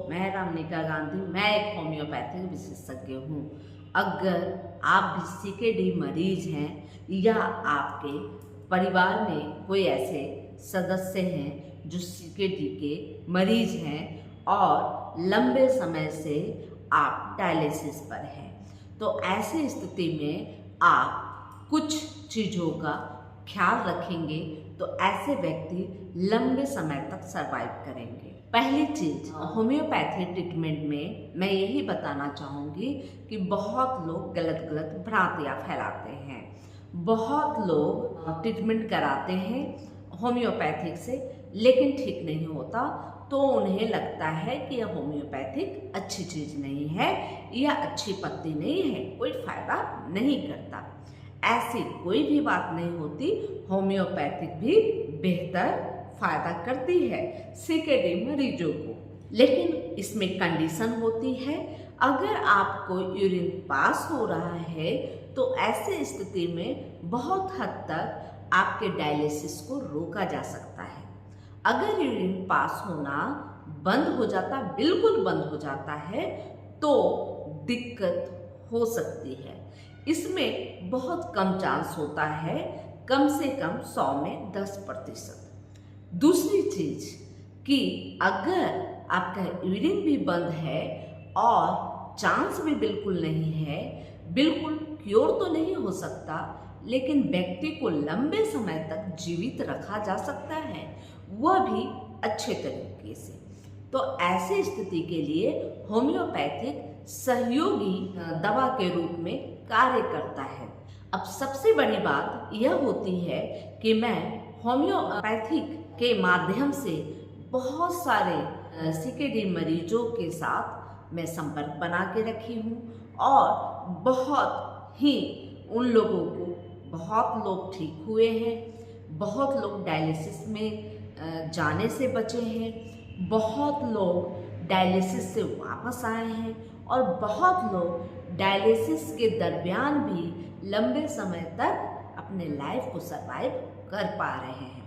मैं रामनिका गांधी, मैं एक होम्योपैथिक विशेषज्ञ हूँ। अगर आप भी सीकेडी मरीज हैं या आपके परिवार में कोई ऐसे सदस्य हैं जो सीकेडी के मरीज हैं और लंबे समय से आप डायलिसिस पर हैं, तो ऐसी स्थिति में आप कुछ चीज़ों का ख्याल रखेंगे तो ऐसे व्यक्ति लंबे समय तक सरवाइव करेंगे। पहली चीज, होम्योपैथी ट्रीटमेंट में मैं यही बताना चाहूँगी कि बहुत लोग गलत भ्रांतियाँ फैलाते हैं। बहुत लोग ट्रीटमेंट कराते हैं होम्योपैथिक से लेकिन ठीक नहीं होता, तो उन्हें लगता है कि यह होम्योपैथिक अच्छी चीज़ नहीं है या अच्छी पत्ती नहीं है, कोई फायदा नहीं करता। ऐसी कोई भी बात नहीं होती, होम्योपैथिक भी बेहतर फायदा करती है सीकेडी मरीजों को। लेकिन इसमें कंडीशन होती है, अगर आपको यूरिन पास हो रहा है तो ऐसे स्थिति में बहुत हद तक आपके डायलिसिस को रोका जा सकता है। अगर यूरिन पास होना बंद हो जाता, बिल्कुल बंद हो जाता है, तो दिक्कत हो सकती है। इसमें बहुत कम चांस होता है, कम से कम 100 में 10%। दूसरी चीज कि अगर आपका यूरिन भी बंद है और चांस भी बिल्कुल नहीं है, बिल्कुल क्योर तो नहीं हो सकता, लेकिन व्यक्ति को लंबे समय तक जीवित रखा जा सकता है, वह भी अच्छे तरीके से। तो ऐसी स्थिति के लिए होम्योपैथिक सहयोगी दवा के रूप में कार्य करता है। अब सबसे बड़ी बात यह होती है कि मैं होम्योपैथिक के माध्यम से बहुत सारे सीकेडी मरीजों के साथ मैं संपर्क बना के रखी हूँ और बहुत ही उन लोगों को, बहुत लोग ठीक हुए हैं, बहुत लोग डायलिसिस में जाने से बचे हैं, बहुत लोग डायलिसिस से वापस आए हैं और बहुत लोग डायलिसिस के दरमियान भी लंबे समय तक अपने लाइफ को सरवाइव कर पा रहे हैं।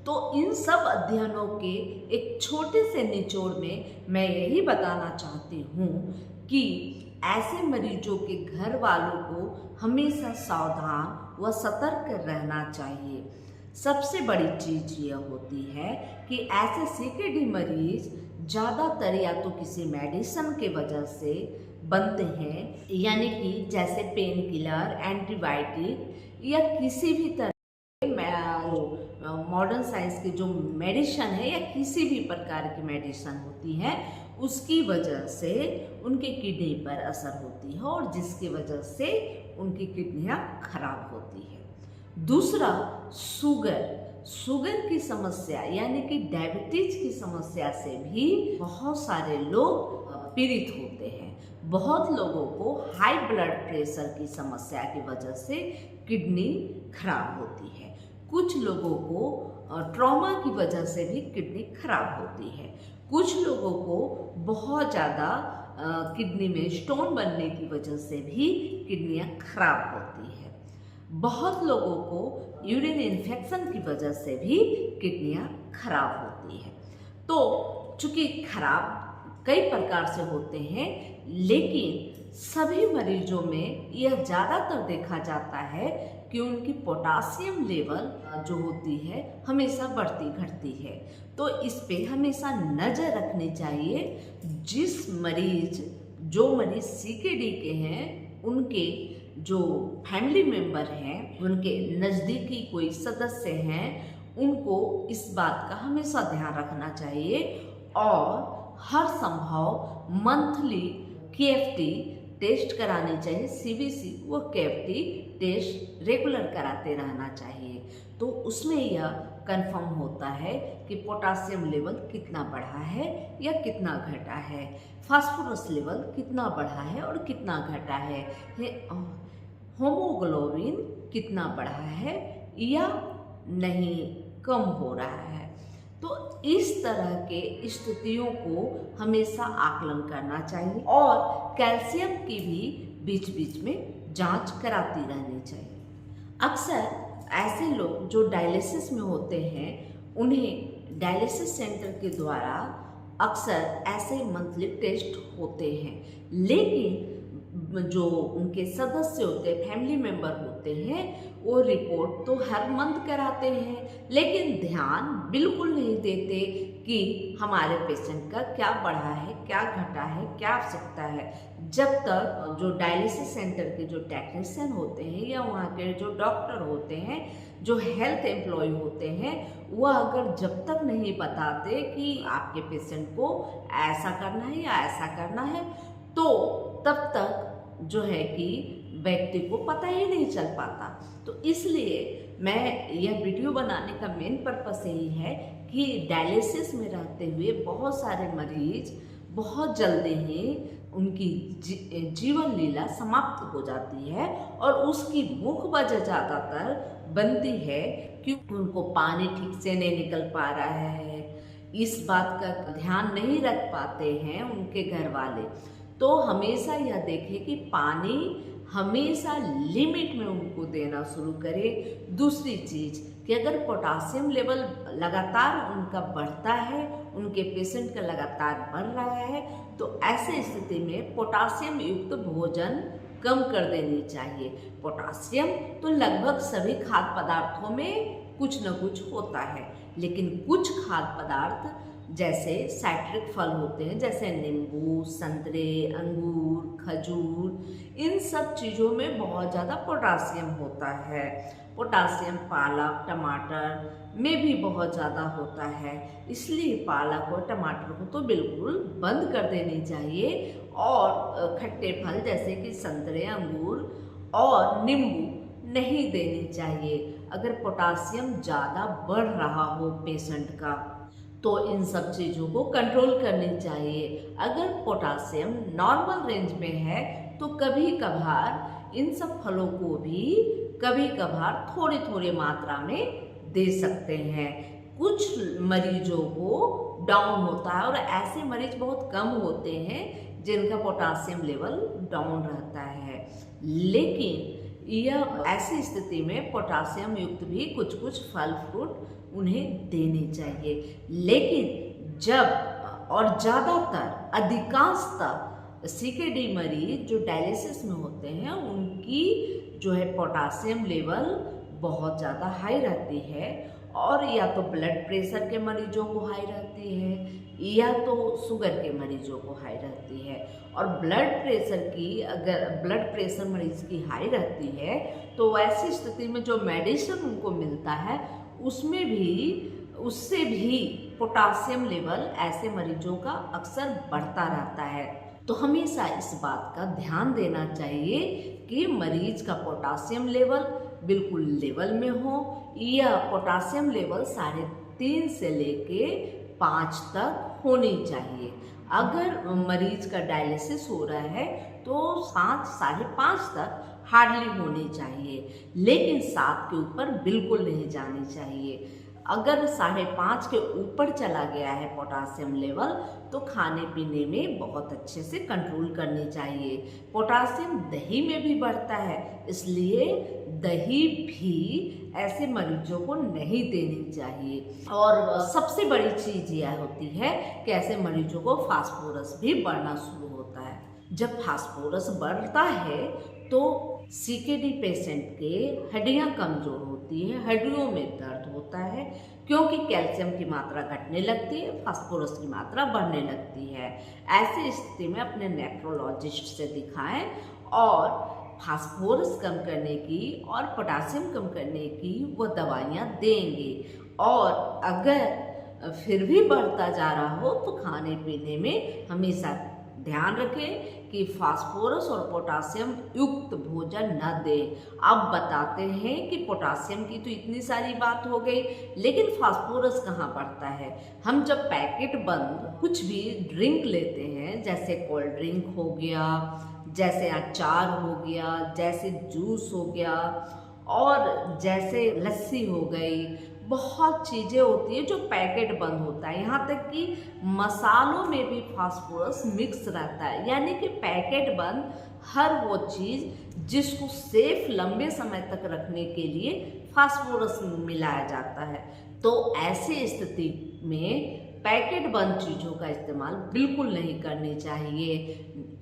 तो इन सब अध्ययनों के एक छोटे से निचोड़ में मैं यही बताना चाहती हूँ कि ऐसे मरीजों के घर वालों को हमेशा सावधान व सतर्क रहना चाहिए। सबसे बड़ी चीज़ यह होती है कि ऐसे सीकेडी मरीज ज़्यादातर या तो किसी मेडिसिन के वजह से बनते हैं, यानी कि जैसे पेन किलर, एंटीबायोटिक या किसी भी तरह मॉडर्न साइंस की जो मेडिसिन है या किसी भी प्रकार की मेडिसिन होती है, उसकी वजह से उनके किडनी पर असर होती है और जिसकी वजह से उनकी किडनियाँ खराब होती है। दूसरा, शुगर की समस्या यानी कि डायबिटीज की समस्या से भी बहुत सारे लोग पीड़ित होते हैं। बहुत लोगों को हाई ब्लड प्रेशर की समस्या की वजह से किडनी खराब होती है। कुछ लोगों को ट्रॉमा की वजह से भी किडनी खराब होती है। कुछ लोगों को बहुत ज़्यादा किडनी में स्टोन बनने की वजह से भी किडनियाँ खराब होती है। बहुत लोगों को यूरिन इन्फेक्शन की वजह से भी किडनियाँ खराब होती है। तो चूँकि खराब कई प्रकार से होते हैं, लेकिन सभी मरीजों में यह ज़्यादातर देखा जाता है कि उनकी पोटासियम लेवल जो होती है हमेशा बढ़ती घटती है। तो इस पे हमेशा नज़र रखनी चाहिए। जो मरीज सीकेडी के हैं, उनके जो फैमिली मेंबर हैं, उनके नज़दीकी कोई सदस्य हैं, उनको इस बात का हमेशा ध्यान रखना चाहिए और हर संभव मंथली केएफटी टेस्ट करानी चाहिए। सीबीसी व केएफटी टेस्ट रेगुलर कराते रहना चाहिए, तो उसमें यह कंफर्म होता है कि पोटासियम लेवल कितना बढ़ा है या कितना घटा है, फास्फोरस लेवल कितना बढ़ा है और कितना घटा है, होमोग्लोबिन कितना बढ़ा है या नहीं, कम हो रहा है। तो इस तरह के स्थितियों को हमेशा आकलन करना चाहिए और कैल्शियम की भी बीच बीच में जांच कराती रहनी चाहिए। अक्सर ऐसे लोग जो डायलिसिस में होते हैं, उन्हें डायलिसिस सेंटर के द्वारा अक्सर ऐसे मंथली टेस्ट होते हैं, लेकिन जो उनके सदस्य होते हैं, फैमिली मेंबर होते हैं, वो रिपोर्ट तो हर मंथ कराते हैं, लेकिन ध्यान बिल्कुल नहीं देते कि हमारे पेशेंट का क्या बढ़ा है, क्या घटा है, क्या आवश्यकता है। जब तक जो डायलिसिस सेंटर के जो टेक्नीशियन होते हैं या वहाँ के जो डॉक्टर होते हैं, जो हेल्थ एम्प्लॉय होते हैं, वह अगर जब तक नहीं बताते कि आपके पेशेंट को ऐसा करना है या ऐसा करना है, तो तब तक जो है कि व्यक्ति को पता ही नहीं चल पाता। तो इसलिए मैं यह वीडियो बनाने का मेन पर्पस यही है कि डायलिसिस में रहते हुए बहुत सारे मरीज बहुत जल्दी ही उनकी जीवन लीला समाप्त हो जाती है, और उसकी मुख्य वजह ज़्यादातर बनती है कि उनको पानी ठीक से नहीं निकल पा रहा है। इस बात का ध्यान नहीं रख पाते हैं उनके घर वाले। तो हमेशा यह देखें कि पानी हमेशा लिमिट में उनको देना शुरू करें। दूसरी चीज़ कि अगर पोटासियम लेवल लगातार उनका बढ़ता है, उनके पेशेंट का लगातार बढ़ रहा है, तो ऐसे स्थिति में पोटासियम युक्त भोजन कम कर देनी चाहिए। पोटासियम तो लगभग सभी खाद्य पदार्थों में कुछ न कुछ होता है, लेकिन कुछ खाद्य पदार्थ जैसे साइट्रिक फल होते हैं, जैसे नींबू, संतरे, अंगूर, खजूर, इन सब चीज़ों में बहुत ज़्यादा पोटासियम होता है। पोटासियम पालक, टमाटर में भी बहुत ज़्यादा होता है, इसलिए पालक और टमाटर को तो बिल्कुल बंद कर देनी चाहिए। और खट्टे फल जैसे कि संतरे, अंगूर और नींबू नहीं देनी चाहिए। अगर पोटासियम ज़्यादा बढ़ रहा हो पेशेंट का, तो इन सब चीज़ों को कंट्रोल करनी चाहिए। अगर पोटासियम नॉर्मल रेंज में है, तो कभी कभार इन सब फलों को भी कभी कभार थोड़ी थोड़ी मात्रा में दे सकते हैं। कुछ मरीजों को डाउन होता है, और ऐसे मरीज बहुत कम होते हैं जिनका पोटासियम लेवल डाउन रहता है। लेकिन यह ऐसी स्थिति में पोटासियम युक्त भी कुछ कुछ फल फ्रूट उन्हें देने चाहिए। लेकिन जब और ज़्यादातर अधिकांशतः सीकेडी मरीज जो डायलिसिस में होते हैं, उनकी जो है पोटासियम लेवल बहुत ज़्यादा हाई रहती है, और या तो ब्लड प्रेशर के मरीजों को हाई रहती है या तो शुगर के मरीजों को हाई रहती है। और अगर ब्लड प्रेशर मरीज की हाई रहती है, तो ऐसी स्थिति में जो मेडिसिन उनको मिलता है उससे भी पोटासियम लेवल ऐसे मरीजों का अक्सर बढ़ता रहता है। तो हमेशा इस बात का ध्यान देना चाहिए कि मरीज का पोटासियम लेवल बिल्कुल लेवल में हो, या पोटासियम लेवल 3.5 से लेके 5 तक होनी चाहिए। अगर मरीज का डायलिसिस हो रहा है तो 5, 5.5 तक हार्डली होनी चाहिए, लेकिन 7 के ऊपर बिल्कुल नहीं जानी चाहिए। अगर 5.5 के ऊपर चला गया है पोटासियम लेवल, तो खाने पीने में बहुत अच्छे से कंट्रोल करनी चाहिए। पोटासियम दही में भी बढ़ता है, इसलिए दही भी ऐसे मरीजों को नहीं देनी चाहिए। और सबसे बड़ी चीज़ यह होती है कि ऐसे मरीजों को फास्फोरस भी बढ़ना शुरू होता है। जब फास्फोरस बढ़ता है तो सीकेडी पेशेंट के हड्डियां कमज़ोर होती हैं, हड्डियों में दर्द होता है, क्योंकि कैल्शियम की मात्रा घटने लगती है, फास्फोरस की मात्रा बढ़ने लगती है। ऐसी स्थिति में अपने नेफ्रोलॉजिस्ट से दिखाएं, और फास्फोरस कम करने की और पोटासियम कम करने की वो दवाइयाँ देंगे। और अगर फिर भी बढ़ता जा रहा हो, तो खाने पीने में हमेशा ध्यान रखें कि फास्फोरस और पोटासियम युक्त भोजन न दें। अब बताते हैं कि पोटासियम की तो इतनी सारी बात हो गई, लेकिन फास्फोरस कहाँ बढ़ता है। हम जब पैकेट बंद कुछ भी ड्रिंक लेते हैं, जैसे कोल्ड ड्रिंक हो गया, जैसे अचार हो गया, जैसे जूस हो गया, और जैसे लस्सी हो गई, बहुत चीज़ें होती है जो पैकेट बंद होता है। यहाँ तक कि मसालों में भी फास्फोरस मिक्स रहता है, यानी कि पैकेट बंद हर वो चीज़ जिसको सेफ लंबे समय तक रखने के लिए फास्फोरस मिलाया जाता है। तो ऐसी स्थिति में पैकेट बंद चीज़ों का इस्तेमाल बिल्कुल नहीं करनी चाहिए।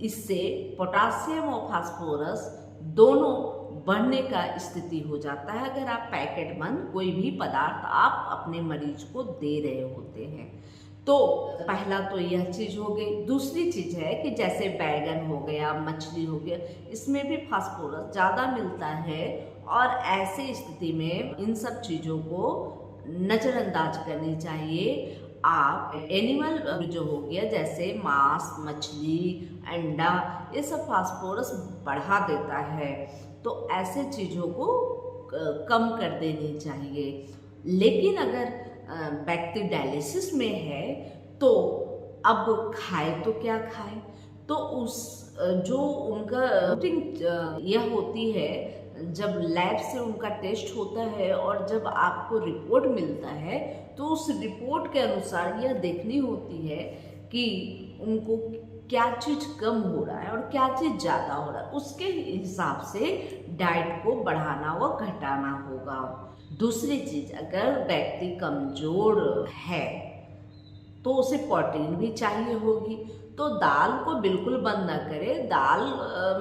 इससे पोटासियम और फास्फोरस दोनों बढ़ने का स्थिति हो जाता है अगर आप पैकेट बंद कोई भी पदार्थ आप अपने मरीज को दे रहे होते हैं। तो पहला तो यह चीज़ हो गई। दूसरी चीज़ है कि जैसे बैगन हो गया, मछली हो गया, इसमें भी फास्फोरस ज़्यादा मिलता है और ऐसे स्थिति में इन सब चीज़ों को नज़रअंदाज करनी चाहिए। आप एनिमल जो हो गया जैसे मांस, मछली, अंडा, ये सब फास्फोरस बढ़ा देता है, तो ऐसे चीज़ों को कम कर देनी चाहिए। लेकिन अगर व्यक्ति डायलिसिस में है तो अब खाए तो क्या खाए, तो उस जो उनका रूटीन यह होती है, जब लैब से उनका टेस्ट होता है और जब आपको रिपोर्ट मिलता है तो उस रिपोर्ट के अनुसार यह देखनी होती है कि उनको क्या चीज़ कम हो रहा है और क्या चीज़ ज़्यादा हो रहा है, उसके हिसाब से डाइट को बढ़ाना व घटाना होगा। दूसरी चीज़, अगर व्यक्ति कमज़ोर है तो उसे प्रोटीन भी चाहिए होगी, तो दाल को बिल्कुल बंद ना करें। दाल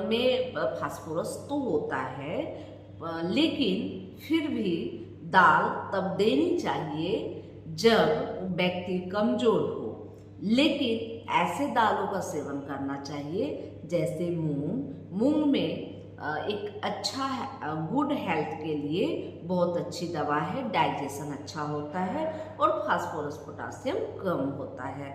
में फास्फोरस तो होता है, लेकिन फिर भी दाल तब देनी चाहिए जब व्यक्ति कमज़ोर हो। लेकिन ऐसे दालों का सेवन करना चाहिए जैसे मूंग में एक अच्छा गुड हेल्थ के लिए बहुत अच्छी दवा है, डाइजेशन अच्छा होता है और फास्फोरस पोटासियम कम होता है,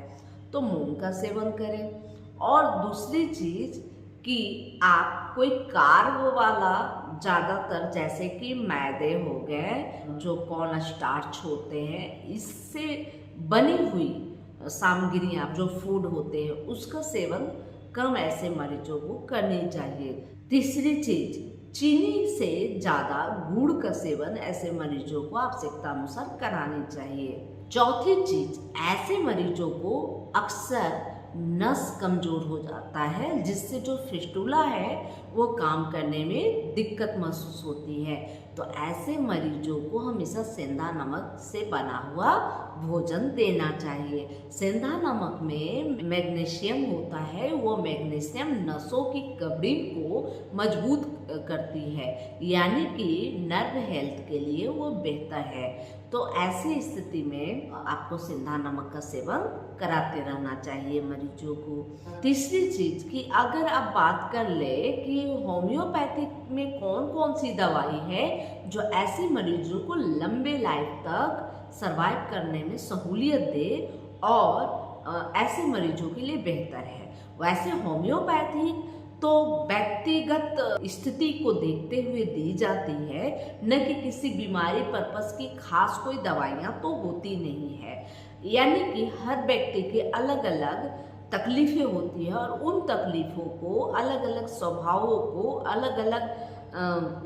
तो मूंग का सेवन करें। और दूसरी चीज़ कि आप कोई कार्ब वाला ज़्यादातर, जैसे कि मैदे हो गए, जो कॉर्न स्टार्च होते हैं, इससे बनी हुई सामग्रियाँ जो फूड होते हैं उसका सेवन कम ऐसे मरीजों को करनी चाहिए। तीसरी चीज, चीनी से ज़्यादा गुड़ का सेवन ऐसे मरीजों को आवश्यकता अनुसार करानी चाहिए। चौथी चीज, ऐसे मरीजों को अक्सर नस कमज़ोर हो जाता है जिससे जो फिस्टुला है वो काम करने में दिक्कत महसूस होती है, तो ऐसे मरीजों को हमेशा सेंधा नमक से बना हुआ भोजन देना चाहिए। सेंधा नमक में मैग्नीशियम होता है, वो मैग्नीशियम नसों की कवरिंग को मजबूत करती है, यानी कि नर्व हेल्थ के लिए वो बेहतर है। तो ऐसी स्थिति में आपको सेंधा नमक का सेवन कराते रहना चाहिए मरीजों को। तीसरी चीज कि अगर आप बात कर ले कि होम्योपैथिक में कौन कौन सी दवाई है जो ऐसे मरीजों को लंबे लाइफ तक सरवाइव करने में सहूलियत दे और ऐसे मरीजों के लिए बेहतर है। वैसे होम्योपैथी तो व्यक्तिगत स्थिति को देखते हुए दी जाती है, न कि किसी बीमारी पर्पस की खास कोई दवाइयाँ तो होती नहीं है, यानी कि हर व्यक्ति के अलग अलग तकलीफ़ें होती है और उन तकलीफ़ों को, अलग अलग स्वभावों को, अलग अलग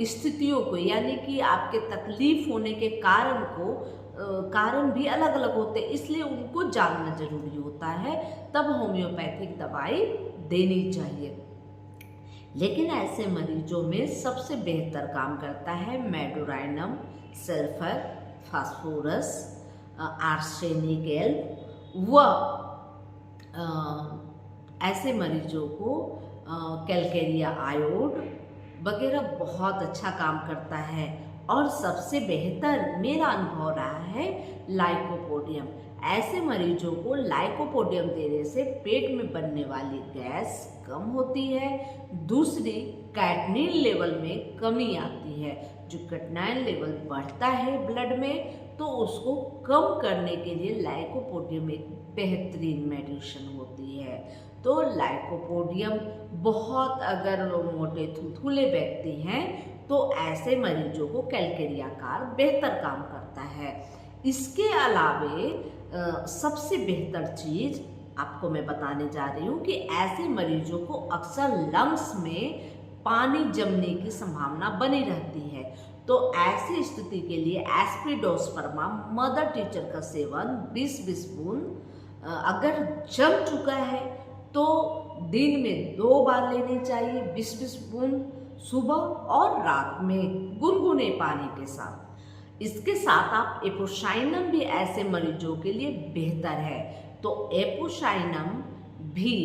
स्थितियों को, यानी कि आपके तकलीफ होने के कारण भी अलग अलग होते हैं, इसलिए उनको जानना जरूरी होता है, तब होम्योपैथिक दवाई देनी चाहिए। लेकिन ऐसे मरीजों में सबसे बेहतर काम करता है Medorrhinum, sulphur, phosphorus, arsenic Elbe व ऐसे मरीजों को कैलकेरिया आयोड वगैरह बहुत अच्छा काम करता है। और सबसे बेहतर मेरा अनुभव रहा है लाइकोपोडियम। ऐसे मरीजों को लाइकोपोडियम देने से पेट में बनने वाली गैस कम होती है। दूसरी, कैटनिन लेवल में कमी आती है। जो कैटनाइन लेवल बढ़ता है ब्लड में, तो उसको कम करने के लिए लाइकोपोडियम एक बेहतरीन मेडिसिन होती है। तो लाइकोपोडियम बहुत, अगर मोटे थुथुले व्यक्ति हैं तो ऐसे मरीजों को कैलकेरिया कार बेहतर काम करता है। इसके अलावे सबसे बेहतर चीज़ आपको मैं बताने जा रही हूँ कि ऐसे मरीजों को अक्सर लंग्स में पानी जमने की संभावना बनी रहती है, तो ऐसी स्थिति के लिए एस्पिडोस्पर्मा मदर टीचर का सेवन 20-20 बूंद अगर जम चुका है तो दिन में 2 बार लेनी चाहिए, 20-20 बूंद सुबह और रात में गुनगुने पानी के साथ। इसके साथ आप एपोसाइनम भी ऐसे मरीजों के लिए बेहतर है। तो एपोसाइनम भी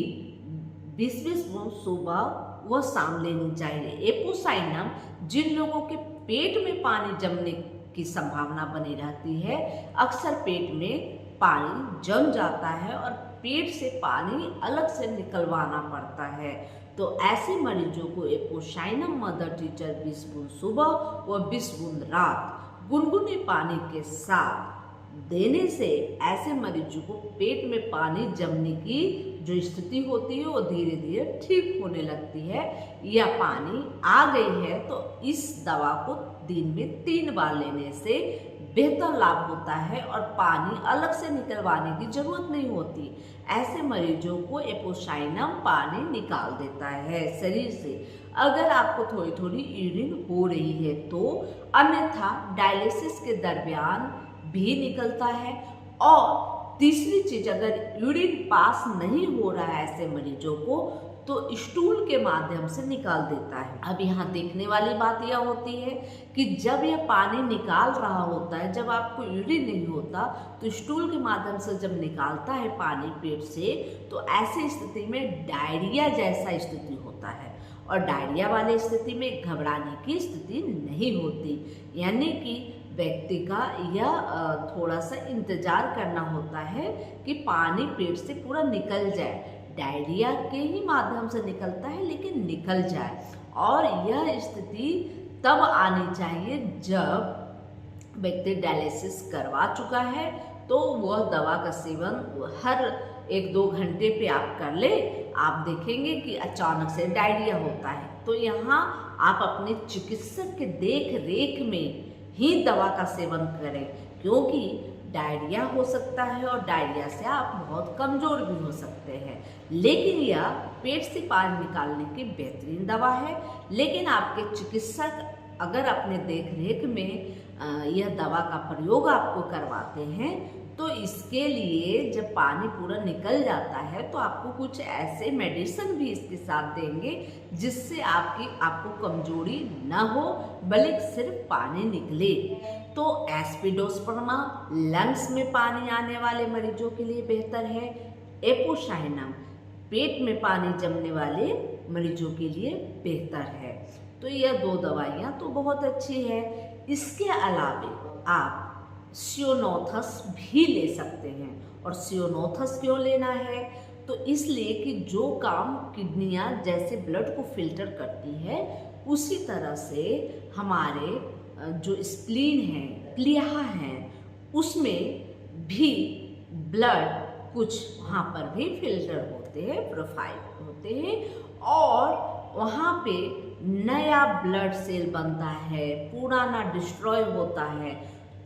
20-20 बूंद सुबह व शाम लेनी चाहिए। एपोसाइनम जिन लोगों के पेट में पानी जमने की संभावना बनी रहती है, अक्सर पेट में पानी जम जाता है और पेट से पानी अलग से निकलवाना पड़ता है, तो ऐसे मरीजों को एपोसाइनम मदर टीचर 20 बूंद सुबह व 20 बूंद रात गुनगुने पानी के साथ देने से ऐसे मरीजों को पेट में पानी जमने की जो स्थिति होती है वो धीरे धीरे ठीक होने लगती है, या पानी आ गई है तो इस दवा को दिन में 3 बार लेने से बेहतर लाभ होता है और पानी अलग से निकलवाने की जरूरत नहीं होती। ऐसे मरीजों को एपोसाइनम पानी निकाल देता है शरीर से। अगर आपको थोड़ी थोड़ी यूरिन हो रही है तो अन्यथा डायलिसिस के दरमियान भी निकलता है। और तीसरी चीज, अगर यूरिन पास नहीं हो रहा है ऐसे मरीजों को तो स्टूल के माध्यम से निकाल देता है। अब यहाँ देखने वाली बात यह होती है कि जब यह पानी निकाल रहा होता है, जब आपको यूरिन नहीं होता तो स्टूल के माध्यम से जब निकालता है पानी पेट से, तो ऐसी स्थिति में डायरिया जैसा स्थिति होता है। और डायरिया वाली स्थिति में घबराने की स्थिति नहीं होती, यानी कि व्यक्ति का यह थोड़ा सा इंतजार करना होता है कि पानी पेट से पूरा निकल जाए। डायरिया के ही माध्यम से निकलता है लेकिन निकल जाए। और यह स्थिति तब आनी चाहिए जब व्यक्ति डायलिसिस करवा चुका है, तो वह दवा का सेवन हर 1-2 घंटे पे आप कर ले, आप देखेंगे कि अचानक से डायरिया होता है। तो यहाँ आप अपने चिकित्सक के देख रेख में ही दवा का सेवन करें, क्योंकि डायरिया हो सकता है और डायरिया से आप बहुत कमज़ोर भी हो सकते हैं। लेकिन यह पेट से पानी निकालने की बेहतरीन दवा है। लेकिन आपके चिकित्सक अगर अपने देख रेख में यह दवा का प्रयोग आपको करवाते हैं तो इसके लिए जब पानी पूरा निकल जाता है तो आपको कुछ ऐसे मेडिसिन भी इसके साथ देंगे जिससे आपको कमजोरी ना हो, बल्कि सिर्फ पानी निकले। तो एस्पिडोस्पर्मा लंग्स में पानी आने वाले मरीजों के लिए बेहतर है। एपोसाइनम पेट में पानी जमने वाले मरीजों के लिए बेहतर है। तो यह 2 दवाइयाँ तो बहुत अच्छी है। इसके अलावा आप सियोनोथस भी ले सकते हैं। और सियोनोथस क्यों लेना है? तो इसलिए कि जो काम किडनियाँ जैसे ब्लड को फिल्टर करती है, उसी तरह से हमारे जो स्प्लीन है, प्लीहा है, उसमें भी ब्लड कुछ वहाँ पर भी फिल्टर होते हैं, प्रोफाइल होते हैं, और वहाँ पे नया ब्लड सेल बनता है, पुराना डिस्ट्रॉय होता है।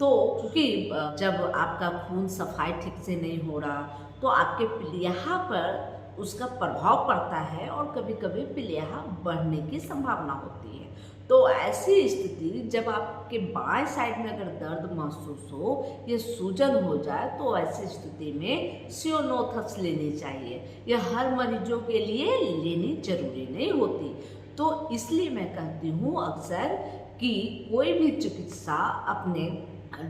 तो क्योंकि जब आपका खून सफाई ठीक से नहीं हो रहा तो आपके प्लीहा पर उसका प्रभाव पड़ता है और कभी कभी प्लीहा बढ़ने की संभावना होती है। तो ऐसी स्थिति जब आपके बाएं साइड में अगर दर्द महसूस हो या सूजन हो जाए तो ऐसी स्थिति में सियोनोथस लेनी चाहिए। यह हर मरीजों के लिए लेनी जरूरी नहीं होती। तो इसलिए मैं कहती हूँ अक्सर कि कोई भी चिकित्सा अपने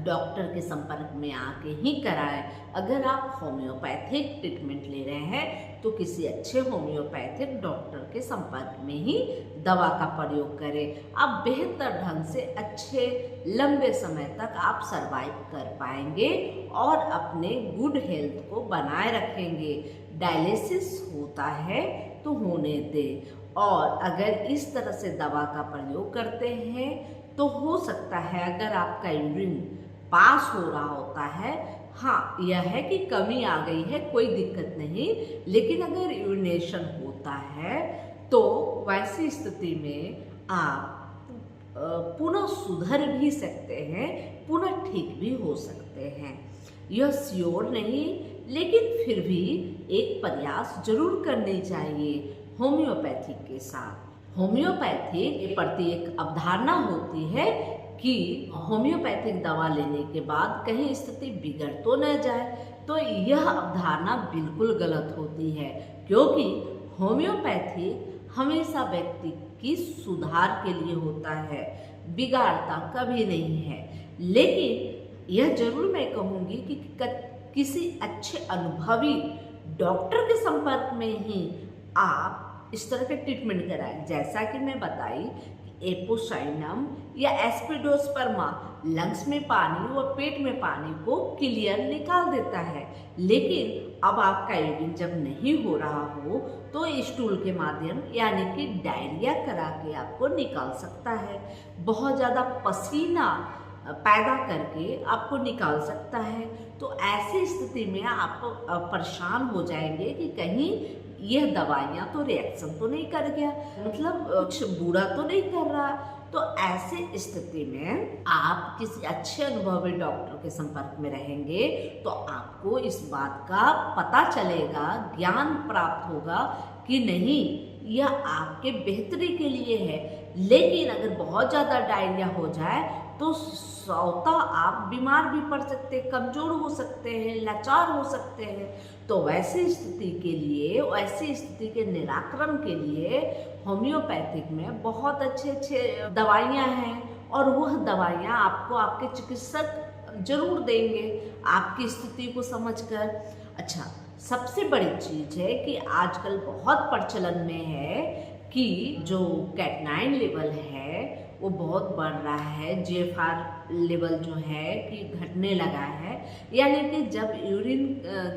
डॉक्टर के संपर्क में आके ही कराएं। अगर आप होम्योपैथिक ट्रीटमेंट ले रहे हैं तो किसी अच्छे होम्योपैथिक डॉक्टर के संपर्क में ही दवा का प्रयोग करें। आप बेहतर ढंग से अच्छे लंबे समय तक आप सरवाइव कर पाएंगे और अपने गुड हेल्थ को बनाए रखेंगे। डायलिसिस होता है तो होने दें, और अगर इस तरह से दवा का प्रयोग करते हैं तो हो सकता है अगर आपका यूरिन पास हो रहा होता है, हाँ यह है कि कमी आ गई है, कोई दिक्कत नहीं, लेकिन अगर यूरिनेशन होता है तो वैसी स्थिति में आप पुनः सुधर भी सकते हैं, पुनः ठीक भी हो सकते हैं। यह श्योर नहीं, लेकिन फिर भी एक प्रयास जरूर करनी चाहिए होम्योपैथिक के साथ। होम्योपैथिक के प्रति एक अवधारणा होती है कि होम्योपैथिक दवा लेने के बाद कहीं स्थिति बिगड़ तो न जाए, तो यह अवधारणा बिल्कुल गलत होती है, क्योंकि होम्योपैथिक हमेशा व्यक्ति की सुधार के लिए होता है, बिगाड़ता कभी नहीं है। लेकिन यह जरूर मैं कहूँगी कि किसी अच्छे अनुभवी डॉक्टर के संपर्क में ही आप इस तरह के ट्रीटमेंट कराएं। जैसा कि मैं बताई, एपोसाइनम या एस्पिडोस्पर्मा लंग्स में पानी और पेट में पानी को क्लियर निकाल देता है, लेकिन अब आपका यूरिन जब नहीं हो रहा हो तो स्टूल के माध्यम यानी कि डायरिया करा के आपको निकाल सकता है। बहुत ज़्यादा पसीना पैदा करके आपको निकाल सकता है। तो ऐसी स्थिति में आप परेशान हो जाएंगे कि कहीं यह दवाइयाँ तो रिएक्शन तो नहीं कर गया, मतलब कुछ बुरा तो नहीं कर रहा। तो ऐसे स्थिति में आप किसी अच्छे अनुभवी डॉक्टर के संपर्क में रहेंगे तो आपको इस बात का पता चलेगा, ज्ञान प्राप्त होगा कि नहीं, यह आपके बेहतरी के लिए है। लेकिन अगर बहुत ज़्यादा डायरिया हो जाए तो स्वतः आप बीमार भी पड़ सकते हैं, कमज़ोर हो सकते हैं, लाचार हो सकते हैं। तो वैसी स्थिति के लिए, वैसी स्थिति के निराकरण के लिए होम्योपैथिक में बहुत अच्छे दवाइयाँ हैं और वह दवाइयाँ आपको आपके चिकित्सक जरूर देंगे आपकी स्थिति को समझकर। अच्छा, सबसे बड़ी चीज़ है कि आजकल बहुत प्रचलन में है कि जो कैटनाइन लेवल है वो बहुत बढ़ रहा है, GFR लेवल जो है कि घटने लगा है, यानी कि जब यूरिन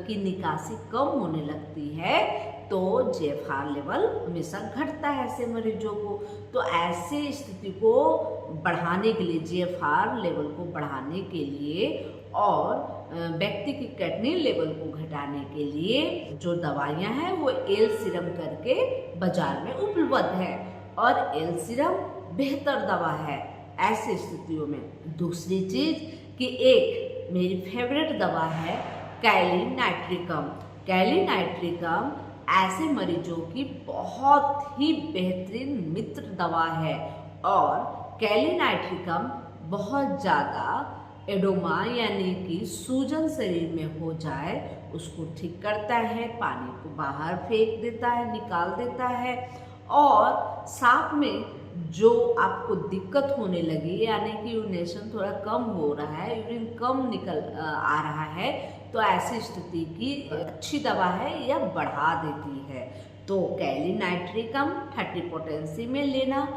की निकासी कम होने लगती है तो GFR लेवल हमेशा घटता है ऐसे मरीजों को। तो ऐसे स्थिति को बढ़ाने के लिए, GFR लेवल को बढ़ाने के लिए और व्यक्ति की कैटनीन लेवल को घटाने के लिए जो दवाइयाँ हैं वो एल सीरम करके बाजार में उपलब्ध है और एल सीरम बेहतर दवा है ऐसी स्थितियों में। दूसरी चीज कि एक मेरी फेवरेट दवा है कैलिनाइट्रिकम। कैलिनाइट्रिकम ऐसे मरीजों की बहुत ही बेहतरीन मित्र दवा है और कैलिनाइट्रिकम बहुत ज़्यादा एडोमा यानी कि सूजन शरीर में हो जाए उसको ठीक करता है, पानी को बाहर फेंक देता है, निकाल देता है और साथ में जो आपको दिक्कत होने लगी यानी कि यूरिनेशन थोड़ा कम हो रहा है, यूरिन कम निकल आ रहा है, तो ऐसी स्थिति की अच्छी दवा है, यह बढ़ा देती है। तो कैलिनाइट्रिकम 30 पोटेंसी में लेना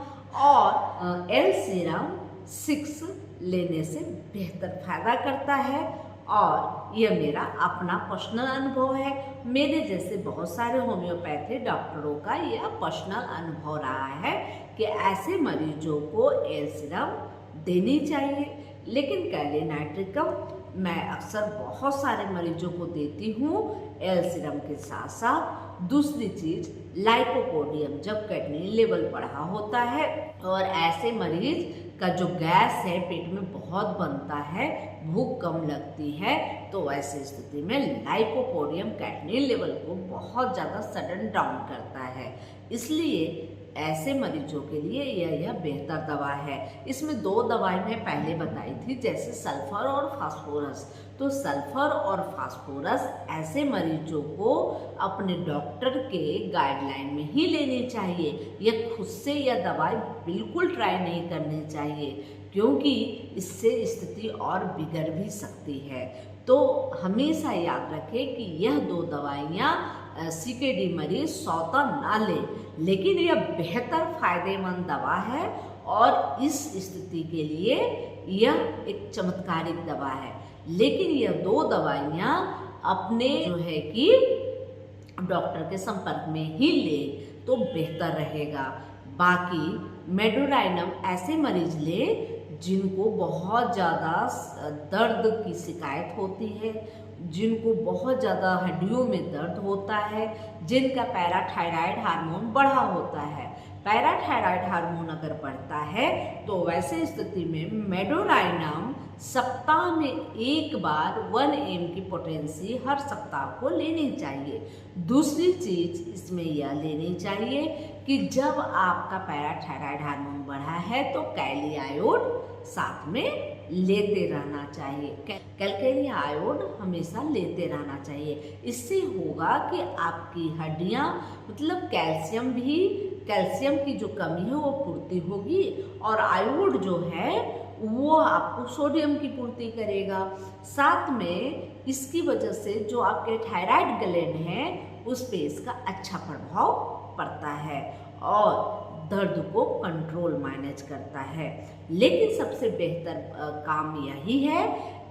और एल सीरम 6 लेने से बेहतर फायदा करता है और यह मेरा अपना पर्सनल अनुभव है। मेरे जैसे बहुत सारे होम्योपैथी डॉक्टरों का यह पर्सनल अनुभव रहा है कि ऐसे मरीजों को एल सीरम देनी चाहिए। लेकिन कैलिनाइट्रिकम मैं अक्सर बहुत सारे मरीजों को देती हूँ एल सीरम के साथ साथ। दूसरी चीज लाइकोपोडियम, जब कैटनीन लेवल बढ़ा होता है और ऐसे मरीज का जो गैस है पेट में बहुत बनता है, भूख कम लगती है, तो ऐसी स्थिति में लाइकोपोडियम कैटनीन लेवल को बहुत ज़्यादा सडन डाउन करता है। इसलिए ऐसे मरीजों के लिए यह बेहतर दवा है। इसमें 2 दवाई मैं पहले बताई थी, जैसे सल्फर और फास्फोरस। तो सल्फर और फास्फोरस ऐसे मरीजों को अपने डॉक्टर के गाइडलाइन में ही लेनी चाहिए। यह खुद से यह दवाई बिल्कुल ट्राई नहीं करनी चाहिए क्योंकि इससे स्थिति और बिगड़ भी सकती है। तो हमेशा याद रखें कि यह 2 दवाइयाँ CKD मरीज स्वतः ना ले, लेकिन यह बेहतर फायदेमंद दवा है और इस स्थिति के लिए यह एक चमत्कारिक दवा है। लेकिन यह 2 दवाइयाँ अपने जो है कि डॉक्टर के संपर्क में ही ले तो बेहतर रहेगा। बाकी मेडोराइनम ऐसे मरीज ले जिनको बहुत ज़्यादा दर्द की शिकायत होती है, जिनको बहुत ज़्यादा हड्डियों में दर्द होता है, जिनका पैराथायराइड हार्मोन बढ़ा होता है। पैराथायराइड हार्मोन अगर बढ़ता है तो वैसे स्थिति में मेडोराइनम सप्ताह में 1 बार 1 mg की पोटेंसी हर सप्ताह को लेनी चाहिए। दूसरी चीज इसमें यह लेनी चाहिए कि जब आपका पैराथायराइड हार्मोन बढ़ा है तो कैलियायोड साथ में लेते रहना चाहिए। कैलकेरिया आयोड हमेशा लेते रहना चाहिए। इससे होगा कि आपकी हड्डियां मतलब कैल्शियम की जो कमी है वो पूर्ति होगी और आयोड जो है वो आपको सोडियम की पूर्ति करेगा। साथ में इसकी वजह से जो आपके थायराइड ग्लैंड हैं उस पे इसका अच्छा प्रभाव पड़ता है और दर्द को कंट्रोल मैनेज करता है। लेकिन सबसे बेहतर काम यही है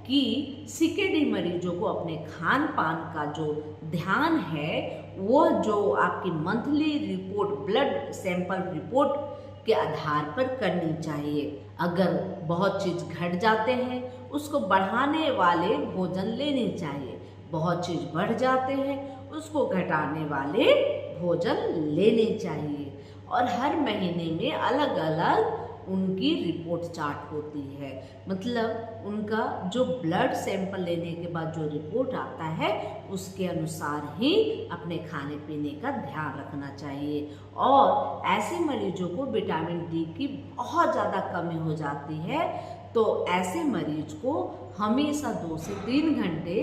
कि सीकेडी मरीजों को अपने खान पान का जो ध्यान है वो जो आपकी monthly report, blood sample report के आधार पर करनी चाहिए। अगर बहुत चीज़ घट जाते हैं उसको बढ़ाने वाले भोजन लेने चाहिए, बहुत चीज़ बढ़ जाते हैं उसको घटाने वाले भोजन लेने चाहिए। और हर महीने में अलग अलग उनकी रिपोर्ट चार्ट होती है, मतलब उनका जो ब्लड सैंपल लेने के बाद जो रिपोर्ट आता है उसके अनुसार ही अपने खाने पीने का ध्यान रखना चाहिए। और ऐसे मरीजों को विटामिन डी की बहुत ज़्यादा कमी हो जाती है, तो ऐसे मरीज को हमेशा 2 से 3 घंटे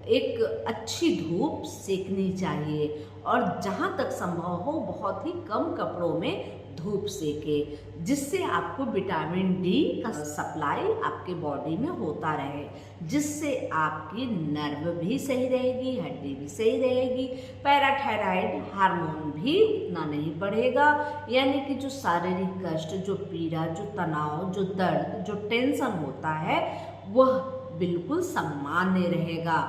एक अच्छी धूप सेकनी चाहिए और जहाँ तक संभव हो बहुत ही कम कपड़ों में धूप सेके, जिससे आपको विटामिन डी का सप्लाई आपके बॉडी में होता रहे, जिससे आपकी नर्व भी सही रहेगी, हड्डी भी सही रहेगी, पैराथायराइड हार्मोन भी इतना नहीं बढ़ेगा, यानी कि जो शारीरिक कष्ट, जो पीड़ा, जो तनाव, जो दर्द, जो टेंशन होता है वह बिल्कुल सामान्य रहेगा।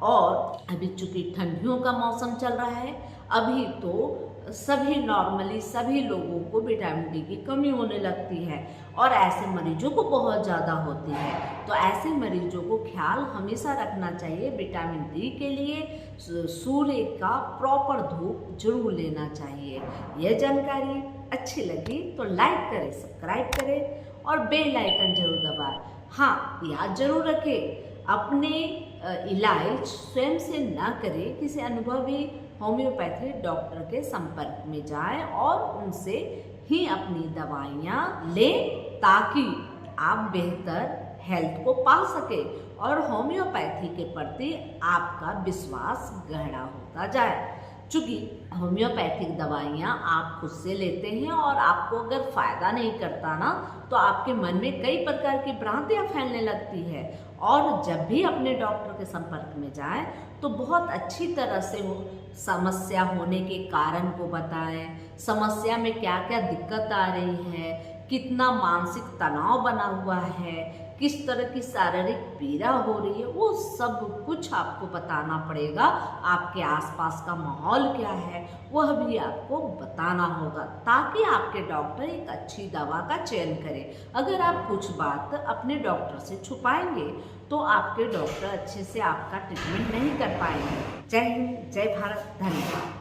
और अभी चूँकि ठंडियों का मौसम चल रहा है, अभी तो सभी नॉर्मली सभी लोगों को विटामिन डी की कमी होने लगती है और ऐसे मरीजों को बहुत ज़्यादा होती है। तो ऐसे मरीजों को ख्याल हमेशा रखना चाहिए, विटामिन डी के लिए सूर्य का प्रॉपर धूप जरूर लेना चाहिए। यह जानकारी अच्छी लगी तो लाइक करें, सब्सक्राइब करें और बेल आइकन जरूर दबाएं। हाँ, याद जरूर रखें, अपने इलाज स्वयं से ना करें, किसी अनुभवी होम्योपैथी डॉक्टर के संपर्क में जाएं और उनसे ही अपनी दवाइयाँ लें ताकि आप बेहतर हेल्थ को पा सके और होम्योपैथी के प्रति आपका विश्वास गहरा होता जाए। चूँकि होम्योपैथिक दवाइयाँ आप खुद से लेते हैं और आपको अगर फ़ायदा नहीं करता ना तो आपके मन में कई प्रकार की भ्रांतियाँ फैलने लगती है। और जब भी अपने डॉक्टर के संपर्क में जाएं तो बहुत अच्छी तरह से वो समस्या होने के कारण को बताएं, समस्या में क्या क्या दिक्कत आ रही है, कितना मानसिक तनाव बना हुआ है, किस तरह की शारीरिक पीड़ा हो रही है, वो सब कुछ आपको बताना पड़ेगा। आपके आसपास का माहौल क्या है वह भी आपको बताना होगा ताकि आपके डॉक्टर एक अच्छी दवा का चयन करें। अगर आप कुछ बात अपने डॉक्टर से छुपाएंगे तो आपके डॉक्टर अच्छे से आपका ट्रीटमेंट नहीं कर पाएंगे। जय हिंद, जय भारत, धन्यवाद।